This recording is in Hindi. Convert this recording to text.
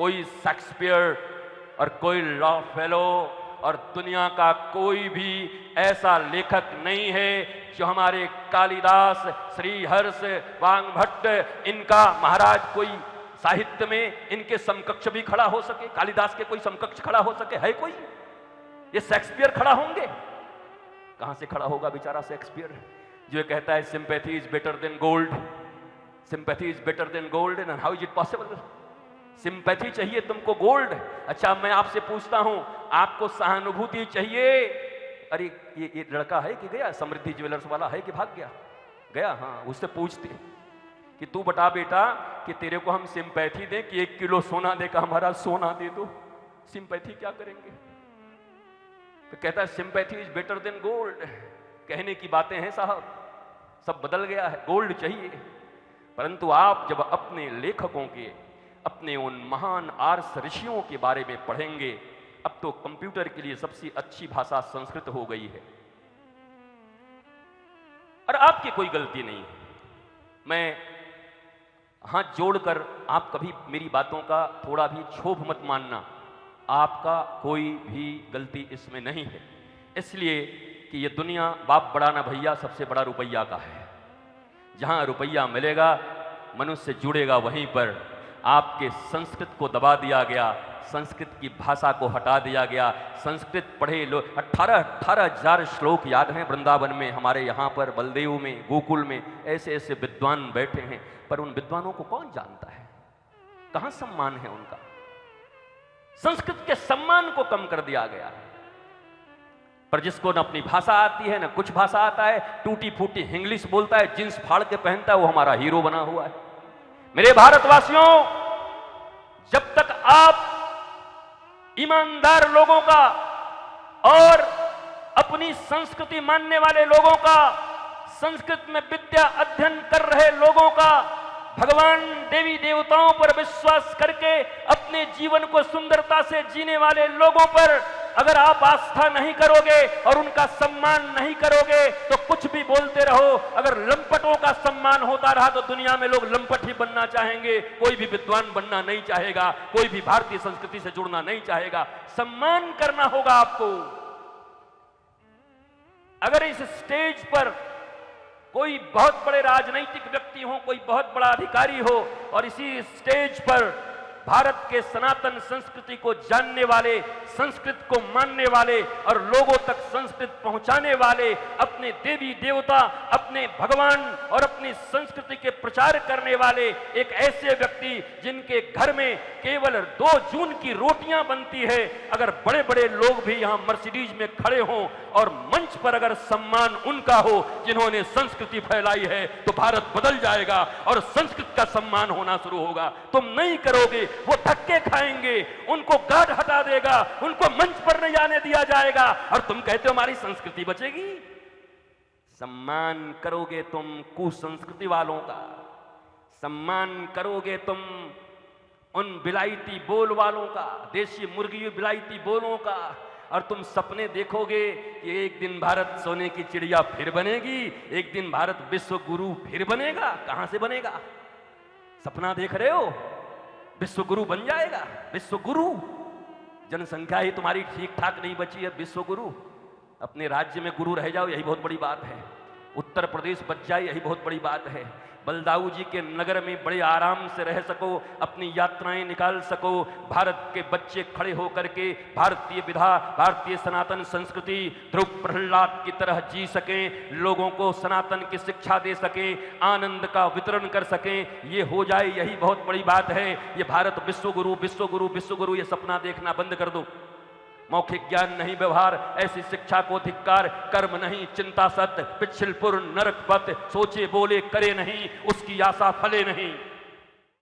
कोई शेक्सपियर और कोई लॉन्गफेलो और दुनिया का कोई भी ऐसा लेखक नहीं है जो हमारे कालिदास, श्रीहर्ष, वाग्भट्ट, इनका महाराज कोई साहित्य में इनके समकक्ष भी खड़ा हो सके। कालिदास के कोई समकक्ष खड़ा हो सके? है कोई? ये शेक्सपियर खड़ा होंगे? कहां से खड़ा होगा बेचारा शेक्सपियर, जो ये कहता है sympathy is better than gold, sympathy is better than gold, and how is it possible? Sympathy चाहिए तुमको गोल्ड? अच्छा, मैं आपसे पूछता हूं, आपको सहानुभूति चाहिए? अरे ये लड़का है कि गया? समृद्धि ज्वेलर्स वाला है कि भाग गया? गया। हाँ, उससे पूछते कि तू बता बेटा कि तेरे को हम सिंपैथी दें कि 1 किलो सोना देकर हमारा सोना दे दो, सिंपैथी क्या करेंगे? तो कहता है sympathy is better than gold. कहने की बातें हैं साहब, सब बदल गया है, गोल्ड चाहिए। परंतु आप जब अपने लेखकों के, अपने उन महान आर्ष ऋषियों के बारे में पढ़ेंगे, अब तो कंप्यूटर के लिए सबसे अच्छी भाषा संस्कृत हो गई है और आपकी कोई गलती नहीं है। मैं हाथ जोड़कर, आप कभी मेरी बातों का थोड़ा भी क्षोभ मत मानना, आपका कोई भी गलती इसमें नहीं है। इसलिए कि ये दुनिया बाप बड़ा ना भैया, सबसे बड़ा रुपया का है। जहां रुपया मिलेगा मनुष्य जुड़ेगा वहीं पर। आपके संस्कृत को दबा दिया गया, संस्कृत की भाषा को हटा दिया गया। संस्कृत पढ़े लोग 18,000 श्लोक याद हैं वृंदावन में, हमारे यहाँ पर बलदेव में, गोकुल में ऐसे ऐसे विद्वान बैठे हैं, पर उन विद्वानों को कौन जानता है? कहाँ सम्मान है उनका? संस्कृत के सम्मान को कम कर दिया गया। पर जिसको न अपनी भाषा आती है, न कुछ भाषा आता है, टूटी फूटी इंग्लिश बोलता है, जींस फाड़ के पहनता है, वो हमारा हीरो बना हुआ है। मेरे भारतवासियों, जब तक आप ईमानदार लोगों का और अपनी संस्कृति मानने वाले लोगों का, संस्कृत में विद्या अध्ययन कर रहे लोगों का, भगवान देवी देवताओं पर विश्वास करके अपने जीवन को सुंदरता से जीने वाले लोगों पर अगर आप आस्था नहीं करोगे और उनका सम्मान नहीं करोगे तो कुछ भी बोलते रहो। अगर लंपटों का सम्मान होता रहा तो दुनिया में लोग लंपट ही बनना चाहेंगे, कोई भी विद्वान बनना नहीं चाहेगा, कोई भी भारतीय संस्कृति से जुड़ना नहीं चाहेगा। सम्मान करना होगा आपको। अगर इस स्टेज पर कोई बहुत बड़े राजनीतिक व्यक्ति हो, कोई बहुत बड़ा अधिकारी हो और इसी स्टेज पर भारत के सनातन संस्कृति को जानने वाले, संस्कृत को मानने वाले और लोगों तक संस्कृत पहुंचाने वाले, अपने देवी देवता, अपने भगवान और अपनी संस्कृति के प्रचार करने वाले एक ऐसे व्यक्ति जिनके घर में केवल 2 जून की रोटियां बनती है, अगर बड़े बड़े लोग भी यहां मर्सिडीज में खड़े हों और मंच पर अगर सम्मान उनका हो जिन्होंने संस्कृति फैलाई है, तो भारत बदल जाएगा और संस्कृत का सम्मान होना शुरू होगा। तुम नहीं करोगे, वो धक्के खाएंगे, उनको गार्ड हटा देगा, उनको मंच पर नहीं आने दिया जाएगा और तुम कहते हो हमारी संस्कृति बचेगी। सम्मान करोगे तुम कुसंस्कृति वालों का, सम्मान करोगे तुम उन बिलायती बोल वालों का, देशी मुर्गी बिलायती बोलों का, और तुम सपने देखोगे कि एक दिन भारत सोने की चिड़िया फिर बनेगी, एक दिन भारत विश्व गुरु फिर बनेगा। कहां से बनेगा? सपना देख रहे हो? विश्व गुरु बन जाएगा? विश्व गुरु? जनसंख्या ही तुम्हारी ठीक ठाक नहीं बची है। विश्व गुरु? अपने राज्य में गुरु रह जाओ, यही बहुत बड़ी बात है। उत्तर प्रदेश बच जाए, यही बहुत बड़ी बात है। बलदाऊ जी के नगर में बड़े आराम से रह सको, अपनी यात्राएं निकाल सको, भारत के बच्चे खड़े होकर के भारतीय विधा, भारतीय सनातन संस्कृति ध्रुव प्रहलाद की तरह जी सकें, लोगों को सनातन की शिक्षा दे सकें, आनंद का वितरण कर सकें, ये हो जाए, यही बहुत बड़ी बात है। ये भारत विश्व गुरु विश्व गुरु विश्व गुरु, ये सपना देखना बंद कर दो। मौखिक ज्ञान नहीं व्यवहार, ऐसी शिक्षा को धिक्कार। कर्म नहीं चिंता सत, पिछलपुर नरक पथ, सोचे बोले करे नहीं, उसकी आशा फले नहीं।